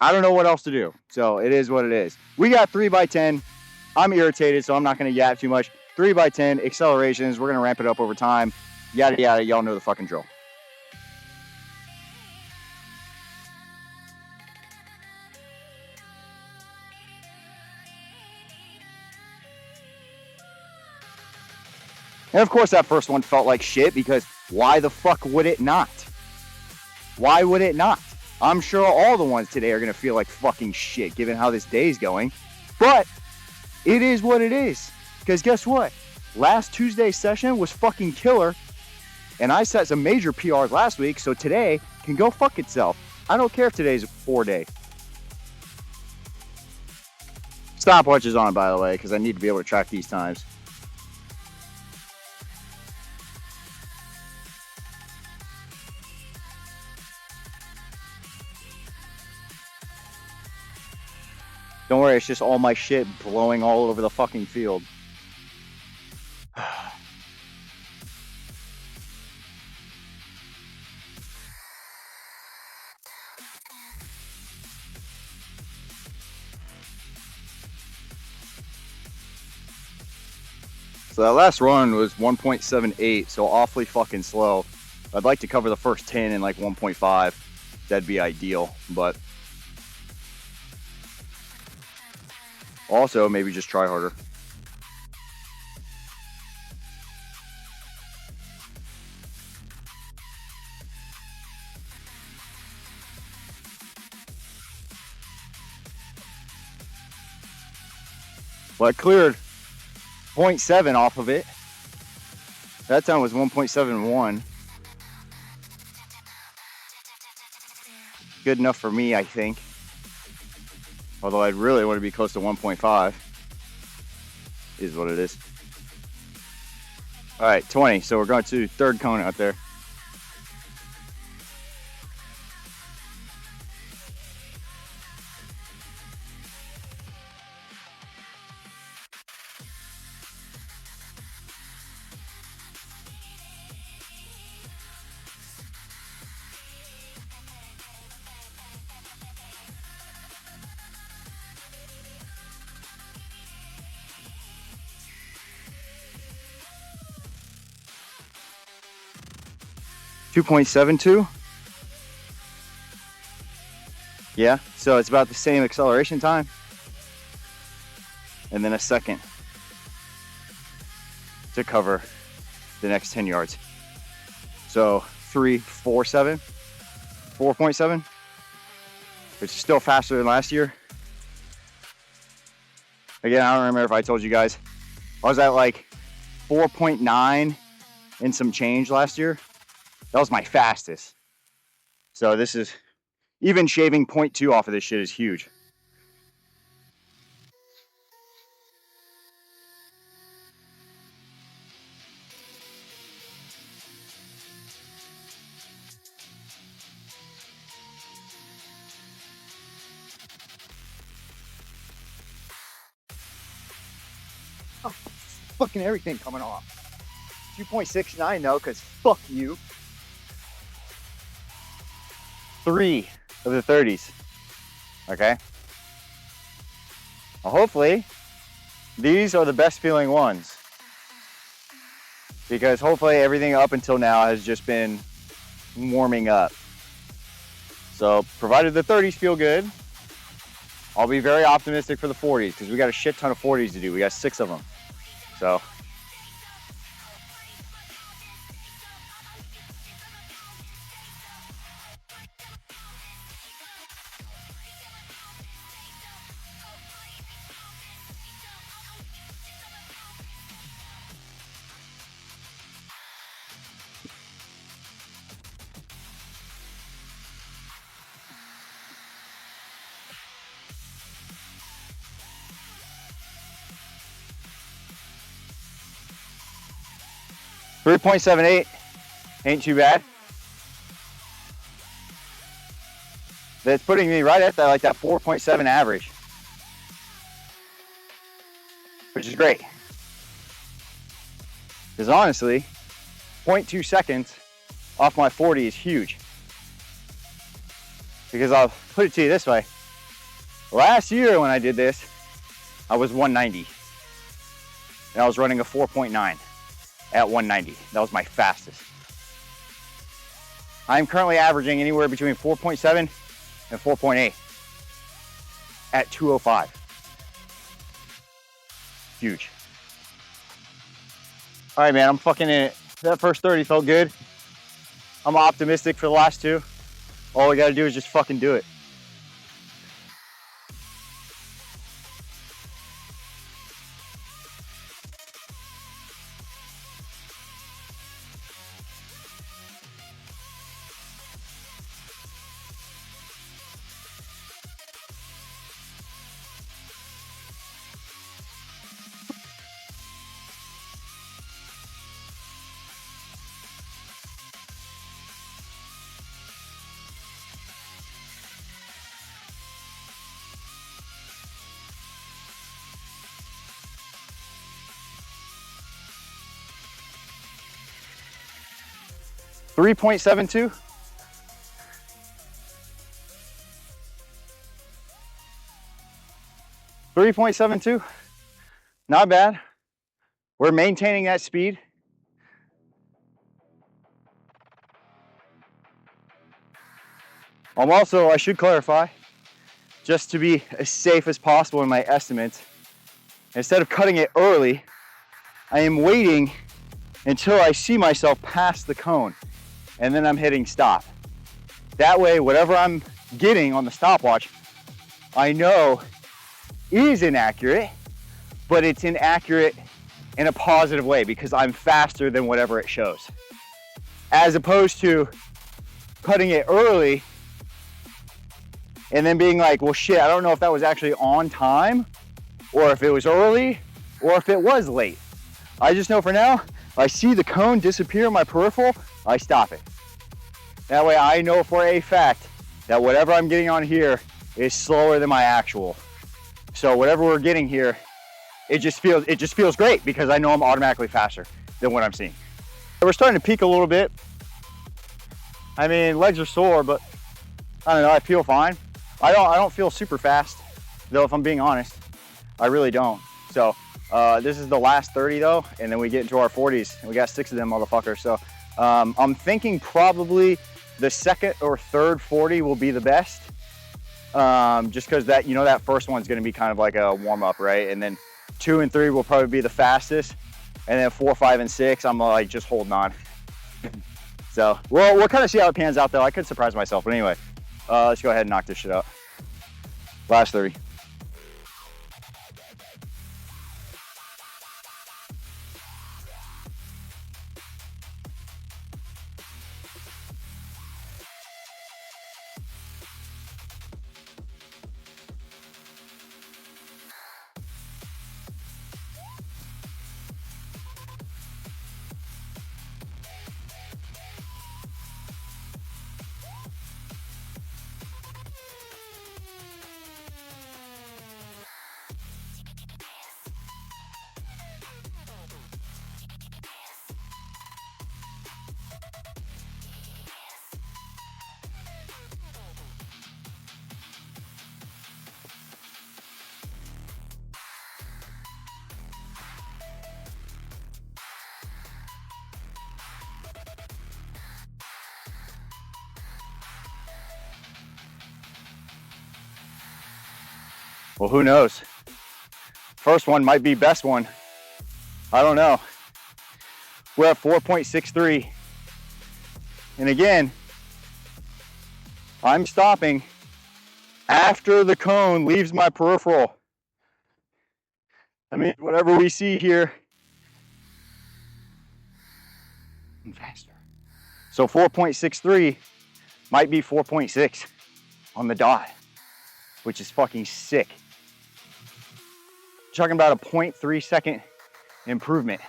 I don't know what else to do. So it is what it is. We got 3x10. I'm irritated, so I'm not going to yap too much. 3x10 accelerations. We're going to ramp it up over time. Yada, yada. Y'all know the fucking drill. And of course, that first one felt like shit because why the fuck would it not? Why would it not? I'm sure all the ones today are going to feel like fucking shit given how this day's going. But it is what it is. Because guess what? Last Tuesday's session was fucking killer. And I set some major PRs last week, so today can go fuck itself. I don't care if today's a 4-day. Stopwatch is on, by the way, because I need to be able to track these times. Don't worry, it's just all my shit blowing all over the fucking field. So that last run was 1.78, so awfully fucking slow. I'd like to cover the first 10 in like 1.5. That'd be ideal, but also maybe just try harder. Well, I cleared 0.7 off of it. That time was 1.71. Good enough for me, I think. Although I'd really want to be close to 1.5. Is what it is. All right, 20. So we're going to third cone out there. .72. Yeah, so it's about the same acceleration time. And then a second to cover the next 10 yards. So 3.47, 4.7, which is still faster than last year. Again, I don't remember if I told you guys. I was at like 4.9 and some change last year. That was my fastest. So this is, even shaving 0.2 off of this shit is huge. Oh, fucking everything coming off. 2.69 though, because fuck you. 3 of the 30s. Okay? Well, hopefully, these are the best feeling ones. Because hopefully everything up until now has just been warming up. So, provided the 30s feel good, I'll be very optimistic for the 40s because we got a shit ton of 40s to do. We got 6 of them. So, 3.78 ain't too bad. That's putting me right at that, like that 4.7 average, which is great. Because honestly, 0.2 seconds off my 40 is huge. Because I'll put it to you this way, Last year when I did this, I was 190. And I was running a 4.9 at 190. That was my fastest. I'm currently averaging anywhere between 4.7 and 4.8 at 205. Huge. All right, man, I'm fucking in it. That first 30 felt good. I'm optimistic for the last two. All we gotta do is just fucking do it. .72. .72. Not bad. We're maintaining that speed. I should clarify, just to be as safe as possible in my estimates, instead of cutting it early, I am waiting until I see myself past the cone, and then I'm hitting stop. That way, whatever I'm getting on the stopwatch, I know is inaccurate, but it's inaccurate in a positive way because I'm faster than whatever it shows. As opposed to cutting it early and then being like, well, shit, I don't know if that was actually on time or if it was early or if it was late. I just know for now, I see the cone disappear in my peripheral, I stop it. That way I know for a fact that whatever I'm getting on here is slower than my actual. So whatever we're getting here, it just feels great because I know I'm automatically faster than what I'm seeing. We're starting to peak a little bit. I mean, legs are sore, but I don't know, I feel fine. I don't feel super fast, though, if I'm being honest. I really don't. So this is the last 30 though, and then we get into our 40s, and we got 6 of them motherfuckers. So I'm thinking probably the second or third 40 will be the best. Just because that, you know, that first one's gonna be kind of like a warm up, right? And then 2 and 3 will probably be the fastest. And then 4, 5, and 6, I'm like just holding on. So we'll kind of see how it pans out though. I could surprise myself, but anyway, let's go ahead and knock this shit out. Last 30. Well, who knows? First one might be best one. I don't know. We're at 4.63. And again, I'm stopping after the cone leaves my peripheral. I mean, whatever we see here, I'm faster. So 4.63 might be 4.6 on the dot, which is fucking sick. Talking about a 0.3 second improvement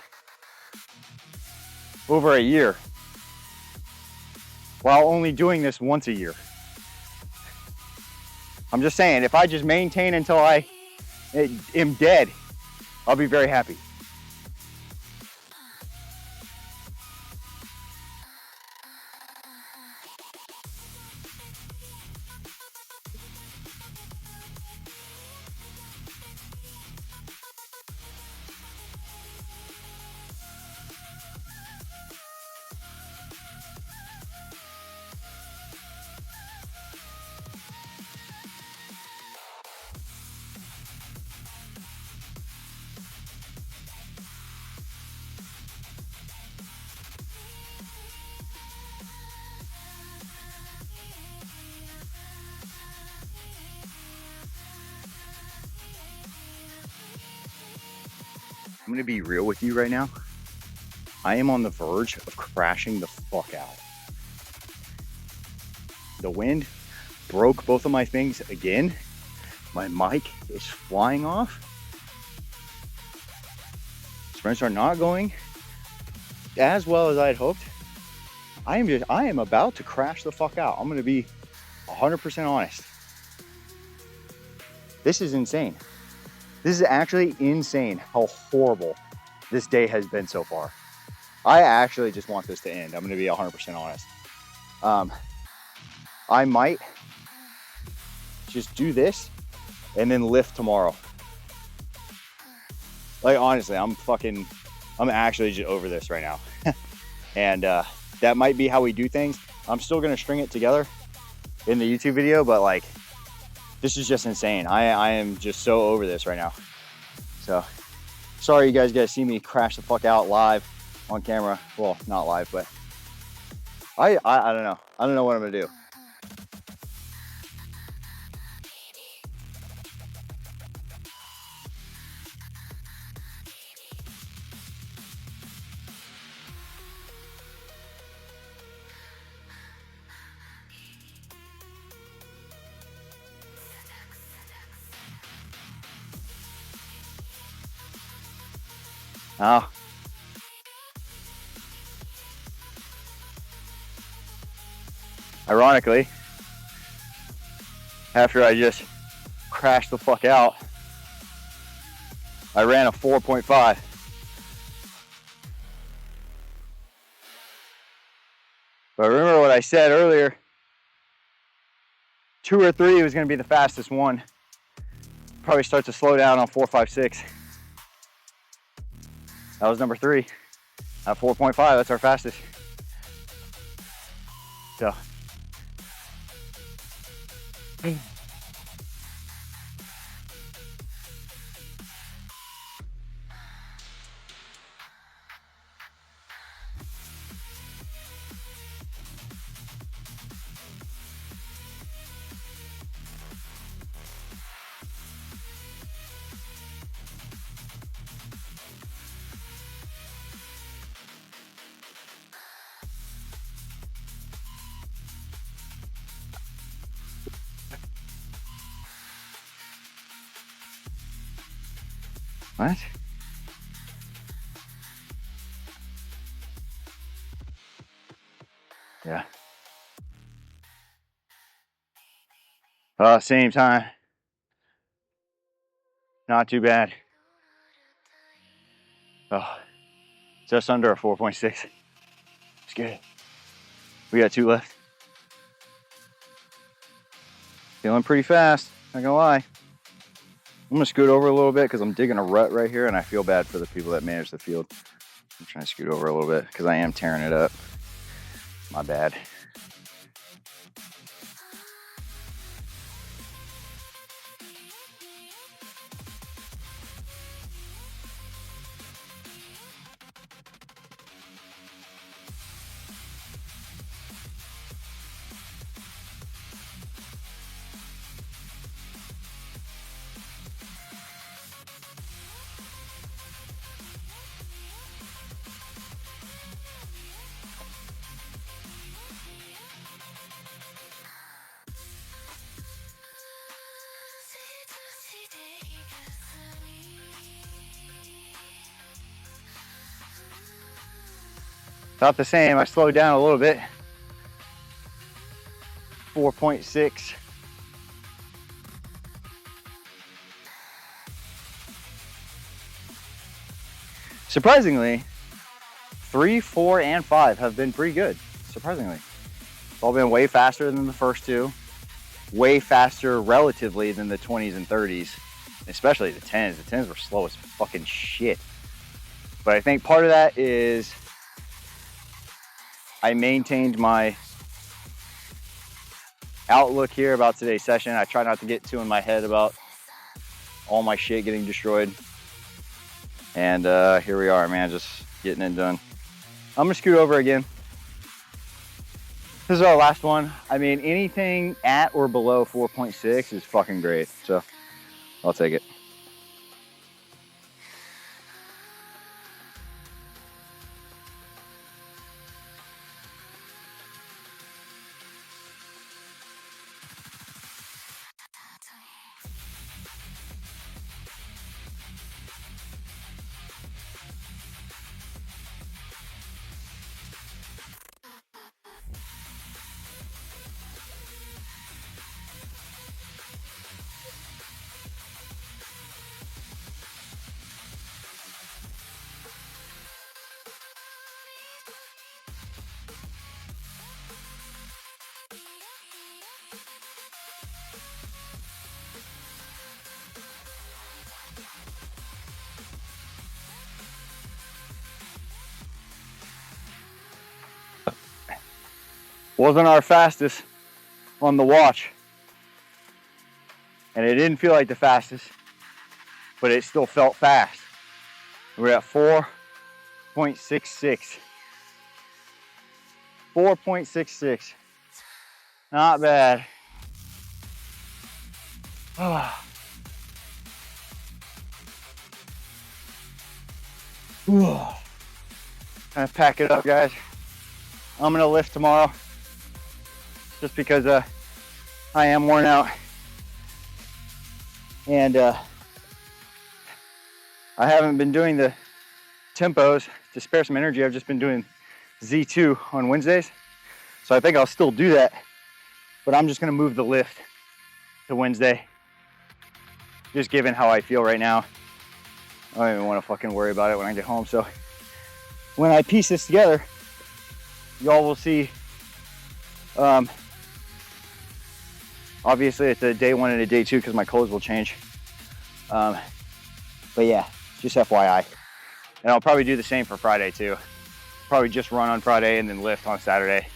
over a year while only doing this once a year. I'm just saying, if I just maintain until I am dead, I'll be very happy. I'm gonna be real with you right now. I am on the verge of crashing the fuck out. The wind broke both of my things again. My mic is flying off. Sprints are not going as well as I had hoped. I am about to crash the fuck out. I'm gonna be 100% honest. This is insane. This is actually insane how horrible this day has been so far. I actually just want this to end. I'm gonna be 100% honest. I might just do this and then lift tomorrow. Like honestly, I'm actually just over this right now. And that might be how we do things. I'm still gonna string it together in the YouTube video, but like, this is just insane. I am just so over this right now. So, sorry you guys gotta see me crash the fuck out live on camera. Well, not live, but I don't know. I don't know what I'm gonna do. Oh. Ironically, after I just crashed the fuck out, I ran a 4.5. But remember what I said earlier, 2 or 3 was gonna be the fastest one. Probably start to slow down on 4, 5, 6. That was number 3 at 4.5. That's our fastest. So. What? Yeah. Same time. Not too bad. Oh, just under a 4.6. It's good. We got 2 left. Feeling pretty fast, not gonna lie. I'm gonna scoot over a little bit because I'm digging a rut right here and I feel bad for the people that manage the field. I'm trying to scoot over a little bit because I am tearing it up. My bad. About the same. I slowed down a little bit. 4.6. Surprisingly, 3, 4, and 5 have been pretty good. Surprisingly. It's all been way faster than the first 2. Way faster relatively than the 20s and 30s. Especially the 10s. The 10s were slow as fucking shit. But I think part of that is I maintained my outlook here about today's session. I try not to get too in my head about all my shit getting destroyed. And here we are, man, just getting it done. I'm gonna scoot over again. This is our last one. I mean, anything at or below 4.6 is fucking great. So I'll take it. Wasn't our fastest on the watch. And it didn't feel like the fastest, but it still felt fast. We're at 4.66. 4.66. Not bad. Time to pack it up, guys. I'm gonna lift tomorrow just because I am worn out. And I haven't been doing the tempos to spare some energy. I've just been doing Z2 on Wednesdays. So I think I'll still do that, but I'm just gonna move the lift to Wednesday. Just given how I feel right now. I don't even wanna fucking worry about it when I get home. So when I piece this together, y'all will see, obviously it's a day 1 and a day 2 because my clothes will change. But yeah, just FYI. And I'll probably do the same for Friday too. Probably just run on Friday and then lift on Saturday.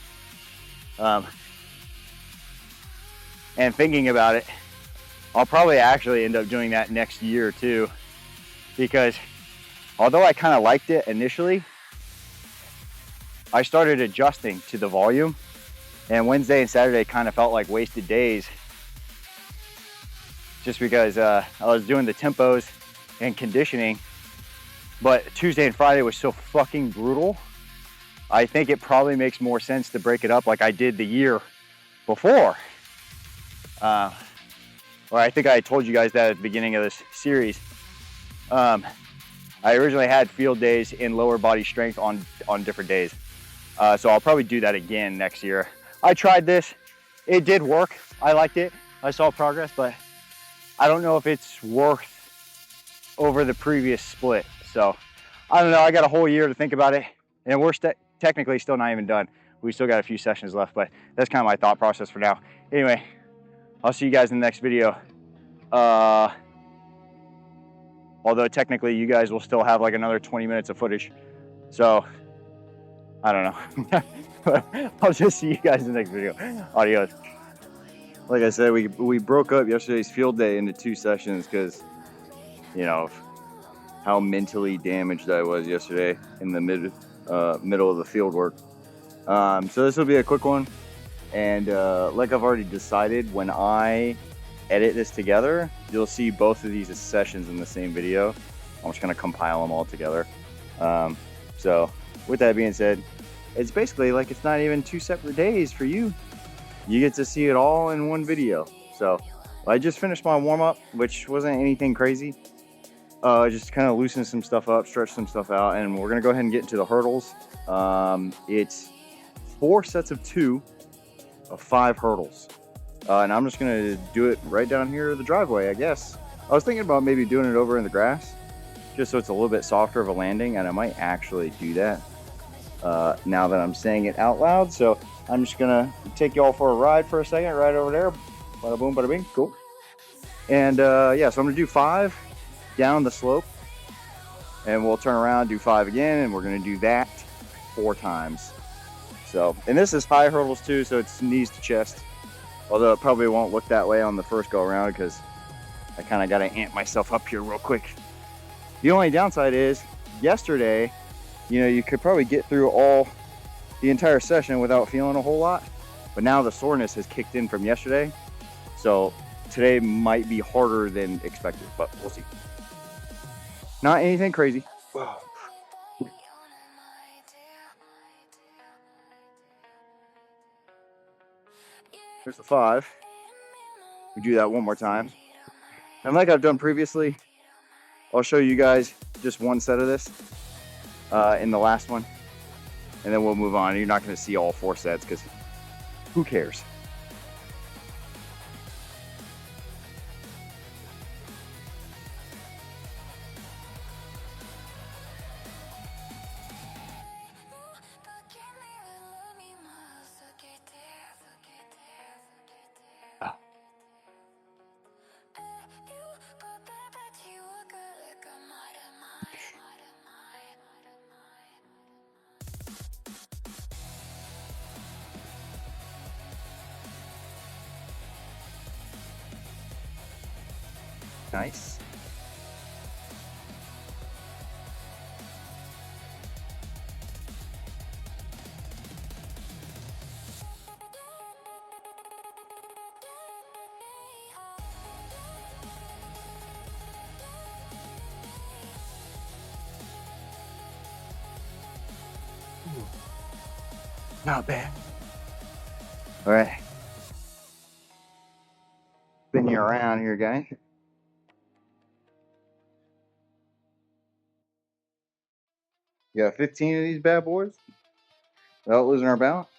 And thinking about it, I'll probably actually end up doing that next year too. Because although I kind of liked it initially, I started adjusting to the volume, and Wednesday and Saturday kind of felt like wasted days just because I was doing the tempos and conditioning, but Tuesday and Friday was so fucking brutal. I think it probably makes more sense to break it up like I did the year before. Or I think I told you guys that at the beginning of this series. I originally had field days in lower body strength on different days. So I'll probably do that again next year. I tried this, it did work. I liked it, I saw progress, but I don't know if it's worth over the previous split. So I don't know, I got a whole year to think about it, and we're technically still not even done. We still got a few sessions left, but that's kind of my thought process for now. Anyway, I'll see you guys in the next video. Although technically you guys will still have like another 20 minutes of footage. So I don't know. I'll just see you guys in the next video. Adios. Like I said, we broke up yesterday's field day into 2 sessions because, you know, how mentally damaged I was yesterday in the middle of the field work. So this will be a quick one. And like I've already decided, when I edit this together, you'll see both of these sessions in the same video. I'm just going to compile them all together. So with that being said, it's basically like it's not even 2 separate days for you. You get to see it all in one video. So I just finished my warm-up, which wasn't anything crazy. Just kind of loosen some stuff up, stretch some stuff out, and we're gonna go ahead and get into the hurdles. It's 4 sets of 2 of 5 hurdles. And I'm just gonna do it right down here the driveway, I guess. I was thinking about maybe doing it over in the grass, just so it's a little bit softer of a landing, and I might actually do that now that I'm saying it out loud. So I'm just gonna take y'all for a ride for a second, right over there. Bada boom, bada bing, cool. And yeah, so I'm gonna do 5 down the slope, and we'll turn around, do 5 again, and we're gonna do that 4 times. So, and this is high hurdles too, so it's knees to chest. Although it probably won't look that way on the first go around because I kind of got to amp myself up here real quick. The only downside is yesterday, you know, you could probably get through the entire session without feeling a whole lot, but now the soreness has kicked in from yesterday. So today might be harder than expected, but we'll see. Not anything crazy. Here's the 5. We do that one more time. And like I've done previously, I'll show you guys just one set of this in the last one. And then we'll move on. You're not going to see all 4 sets because who cares? Nice. Not bad. All right. Spin you around here, guys. You got 15 of these bad boys without losing our balance.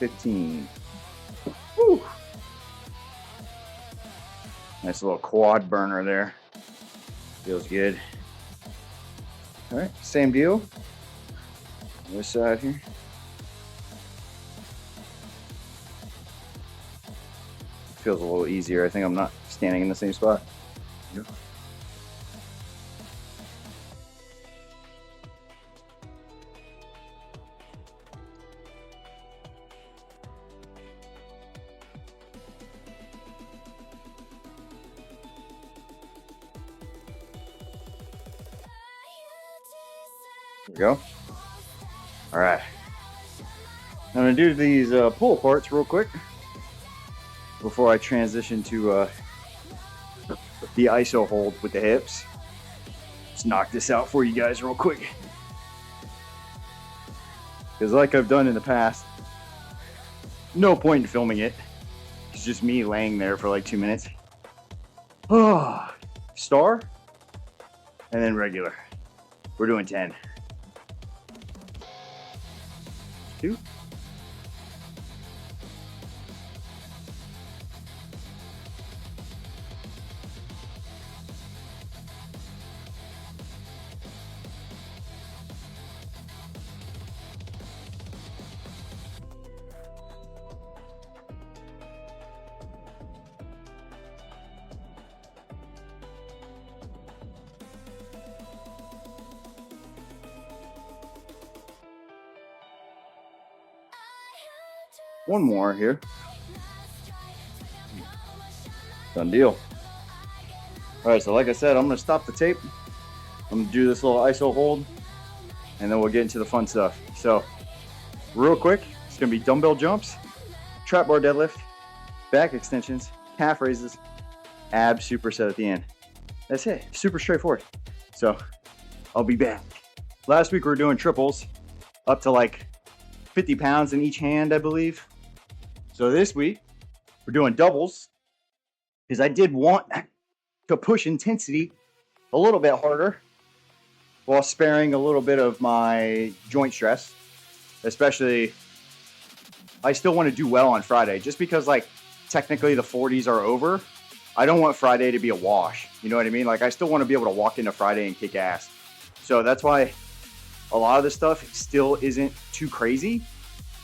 $15. Woo. Nice little quad burner there. Feels good. All right, same deal. This side here. Feels a little easier. I think I'm not standing in the same spot. Yep. There we go. All right. I'm gonna do these pull aparts real quick before I transition to the ISO hold with the hips. Let's knock this out for you guys real quick. Because like I've done in the past, no point in filming it. It's just me laying there for like 2 minutes. Oh, star, and then regular. We're doing 10. 2. One more here. Done deal. All right, so like I said, I'm gonna stop the tape. I'm gonna do this little ISO hold, and then we'll get into the fun stuff. So, real quick, it's gonna be dumbbell jumps, trap bar deadlift, back extensions, calf raises, ab superset at the end. That's it, super straightforward. So, I'll be back. Last week we were doing triples, up to like 50 pounds in each hand, I believe. So this week, we're doing doubles, because I did want to push intensity a little bit harder while sparing a little bit of my joint stress. Especially, I still want to do well on Friday, just because like technically the 40s are over. I don't want Friday to be a wash. You know what I mean? Like I still want to be able to walk into Friday and kick ass. So that's why a lot of this stuff still isn't too crazy,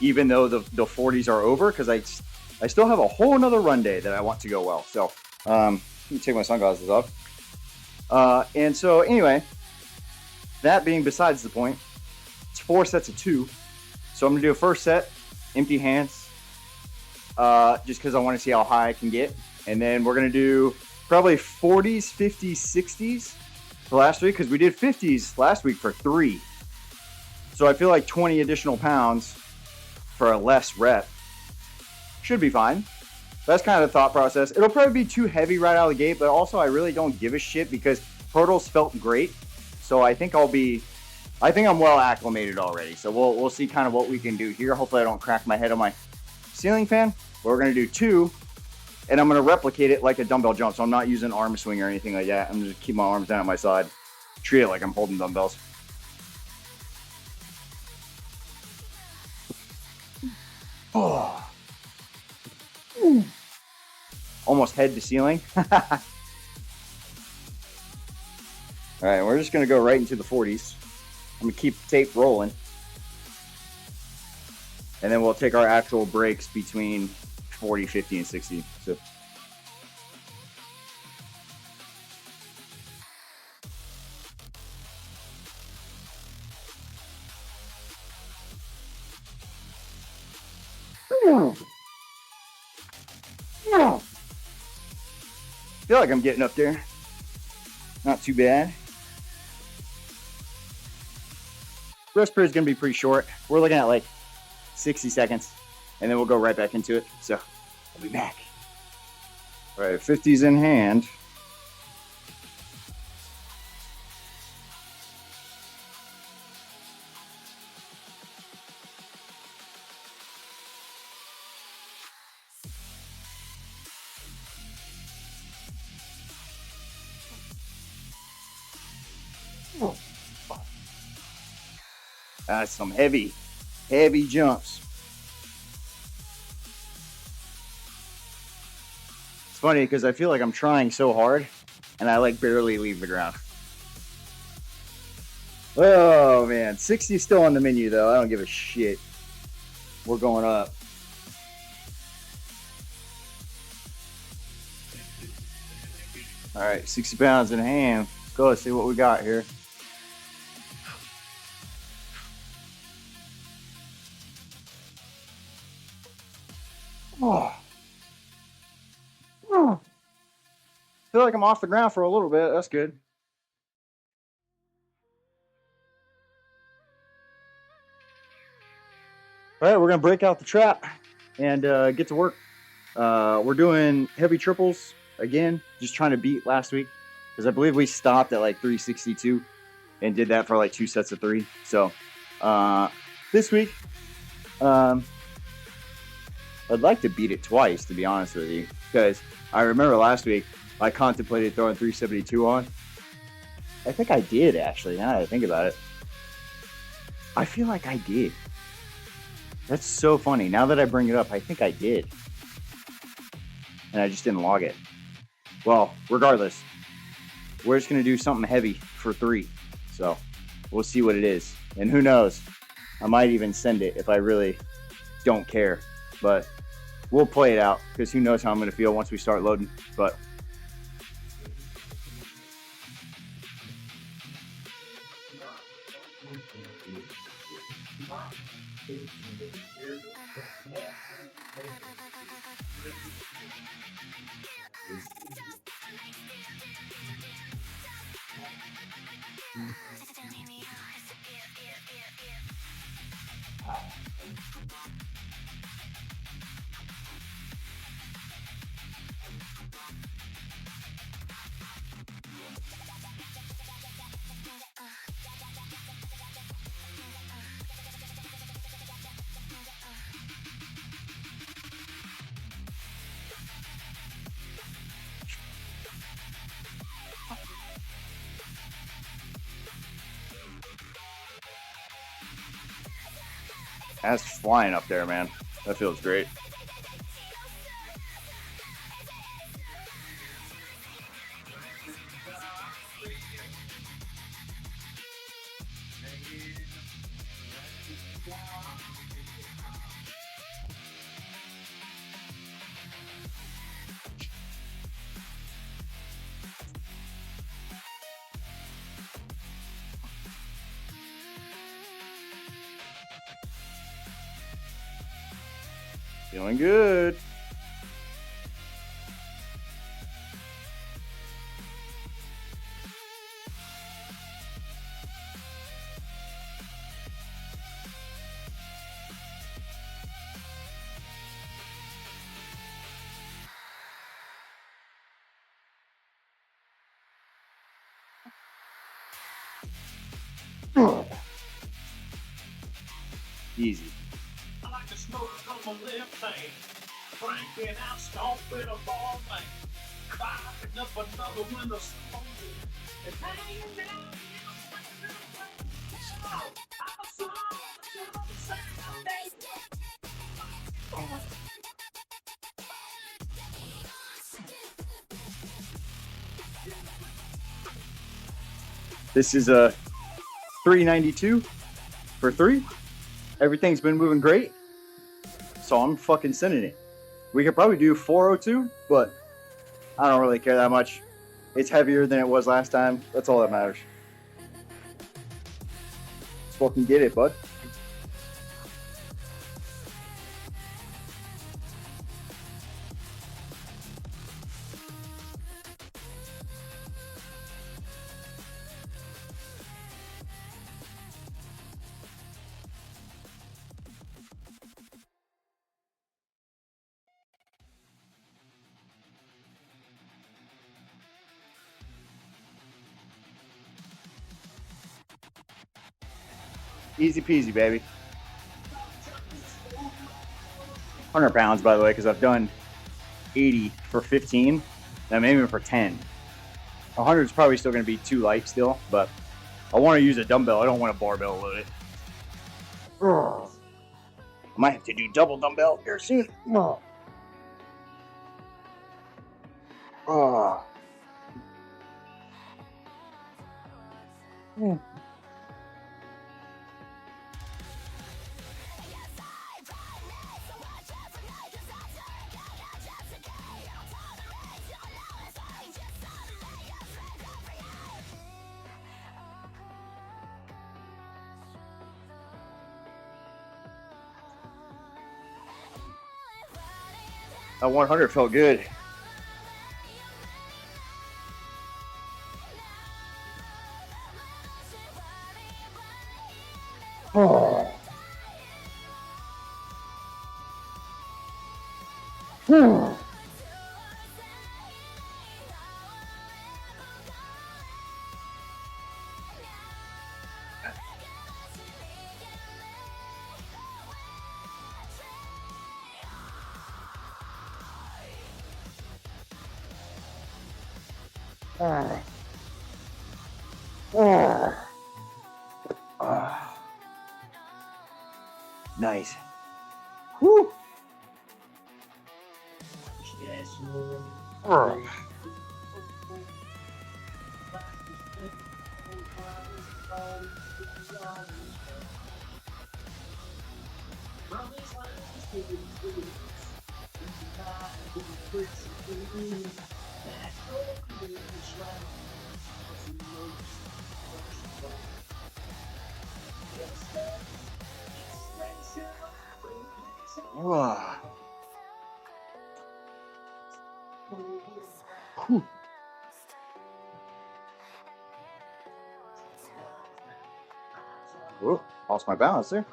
even though the 40s are over, because I still have a whole nother run day that I want to go well. So let me take my sunglasses off. And so anyway, that being besides the point, it's 4 sets of 2. So I'm gonna do a first set, empty hands, just because I want to see how high I can get. And then we're gonna do probably 40s, 50s, 60s for last week, because we did 50s last week for 3. So I feel like 20 additional pounds for a less rep should be fine. That's kind of the thought process. It'll probably be too heavy right out of the gate, but also I really don't give a shit because hurdles felt great. So I think I'm well acclimated already. So we'll see kind of what we can do here. Hopefully I don't crack my head on my ceiling fan. But we're gonna do 2, and I'm gonna replicate it like a dumbbell jump. So I'm not using arm swing or anything like that. I'm just keep my arms down at my side. Treat it like I'm holding dumbbells. Oh. Almost head to ceiling. All right, we're just gonna go right into the 40s. I'm gonna keep the tape rolling. And then we'll take our actual breaks between 40, 50, and 60. So. I feel like I'm getting up there. Not too bad. Rest period is going to be pretty short. We're looking at like 60 seconds, and then we'll go right back into it. So I'll be back. All right, 50s in hand. That's some heavy jumps. It's funny because I feel like I'm trying so hard and I like barely leave the ground. Oh man, 60 still on the menu though. I don't give a shit. We're going up. All right, 60 pounds in hand. Let's go, let's see what we got here. Oh. Oh. Feel like I'm off the ground for a little bit. That's good. All right, we're gonna break out the trap and get to work. We're doing heavy triples again, just trying to beat last week because I believe we stopped at like 362 and did that for like 2 sets of 3. So this week, I'd like to beat it twice, to be honest with you, because I remember last week I contemplated throwing 372 on. I think I did, actually, now that I think about it. I feel like I did. That's so funny. Now that I bring it up, I think I did. And I just didn't log it. Well, regardless, we're just going to do something heavy for 3. So we'll see what it is. And who knows? I might even send it if I really don't care. But we'll play it out because who knows how I'm going to feel once we start loading. But that's flying up there, man. That feels great. Feeling good. Easy. I like to smoke on my left hand, cranking out, stomping a ball man, firing up another window smoke, and hanging down. This is a 392 for 3. Everything's been moving great. So I'm fucking sending it. We could probably do 402, but I don't really care that much. It's heavier than it was last time. That's all that matters. Let's fucking get it, bud. Easy peasy, baby. 100 pounds, by the way, because I've done 80 for 15, and I'm aiming for 10. 100 is probably still going to be too light still, but I want to use a dumbbell. I don't want a barbell load it. I might have to do double dumbbell here soon. That 100 felt good. Oh. Nice. Whew. Whew. Whoa, lost my balance there.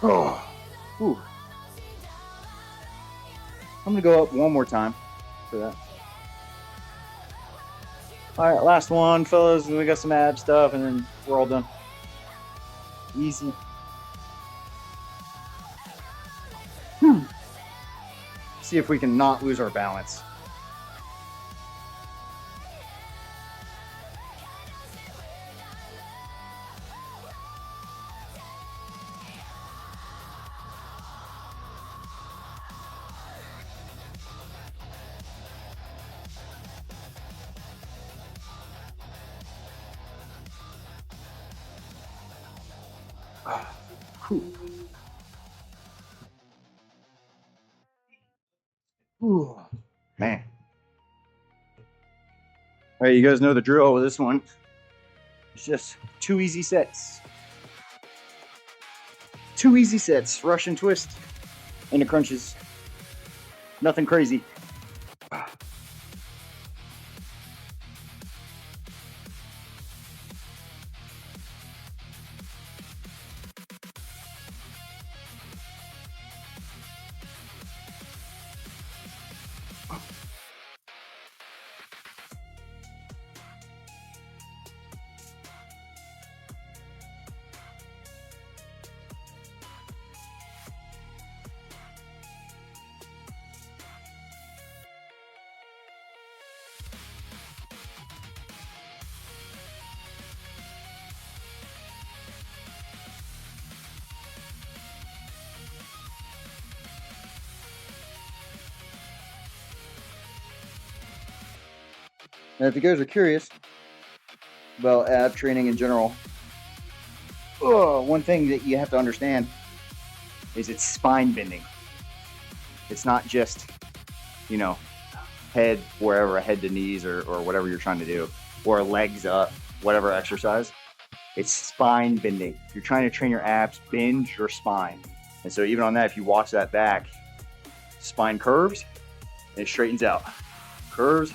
Oh. Whew. I'm gonna go up one more time for that. All right, last one, fellas. We got some ab stuff, and then we're all done. Easy. See if we can not lose our balance. Whew. Man. All right, you guys know the drill with this one. It's just 2 easy sets. 2 easy sets. Russian twist into crunches. Nothing crazy. And if you guys are curious about ab training in general, one thing that you have to understand is it's spine bending. It's not just, you know, head wherever, head to knees or whatever you're trying to do, or legs up, whatever exercise. It's spine bending. You're trying to train your abs, bend your spine. And so even on that, if you watch that back, spine curves and it straightens out. Curves,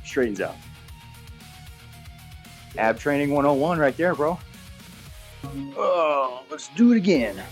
straightens out. Ab training 101 right there, bro. Oh, let's do it again.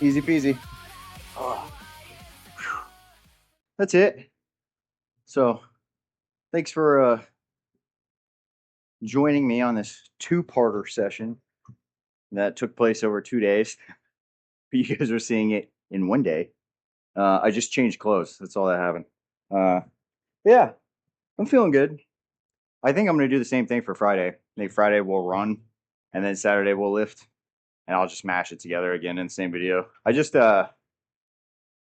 Easy peasy. Oh. That's it. So, thanks for joining me on this two-parter session that took place over 2 days. You guys are seeing it in 1 day. I just changed clothes. That's all that happened. Yeah, I'm feeling good. I think I'm going to do the same thing for Friday. I think Friday we'll run, and then Saturday we'll lift, and I'll just mash it together again in the same video. I just, I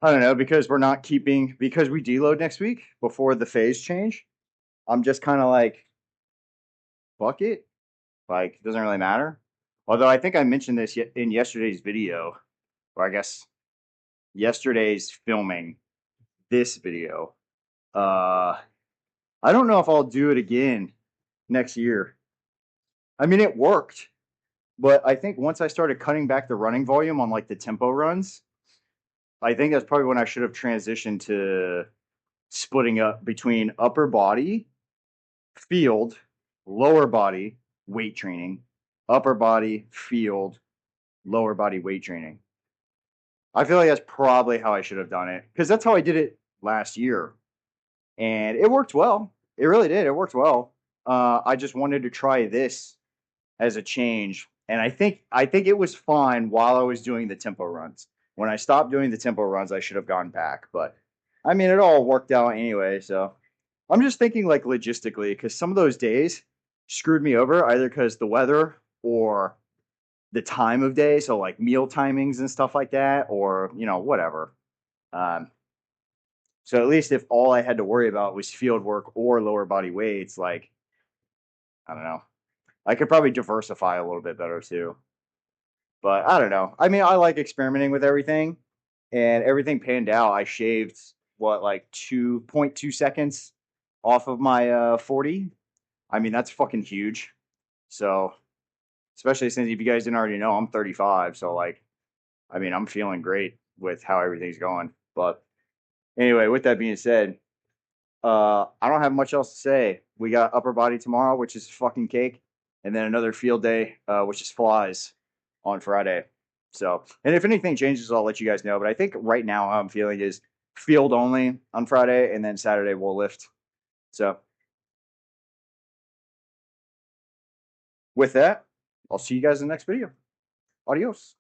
don't know, because we deload next week before the phase change, I'm just kind of like, fuck it. Like, it doesn't really matter. Although I think I mentioned this in yesterday's video, or I guess yesterday's filming this video. I don't know if I'll do it again next year. I mean, it worked, but I think once I started cutting back the running volume on like the tempo runs, I think that's probably when I should have transitioned to splitting up between upper body, field, lower body, weight training, upper body, field, lower body, weight training. I feel like that's probably how I should have done it, because that's how I did it last year. And it worked well. It really did. It worked well. I just wanted to try this as a change. And I think it was fine while I was doing the tempo runs. When I stopped doing the tempo runs, I should have gone back. But, I mean, it all worked out anyway. So, I'm just thinking, like, logistically, because some of those days screwed me over, either because the weather or the time of day. So, like, meal timings and stuff like that, or, you know, whatever. So at least if all I had to worry about was field work or lower body weights, like, I don't know, I could probably diversify a little bit better too. But I don't know. I mean, I like experimenting with everything, and everything panned out. I shaved, like 2.2 seconds off of my 40. I mean, that's fucking huge. So, especially since if you guys didn't already know, I'm 35. So, like, I mean, I'm feeling great with how everything's going. But anyway, with that being said, I don't have much else to say. We got upper body tomorrow, which is fucking cake, and then another field day, which is flies on Friday. So, and if anything changes, I'll let you guys know. But I think right now how I'm feeling is field only on Friday, and then Saturday we'll lift. So, with that, I'll see you guys in the next video. Adios.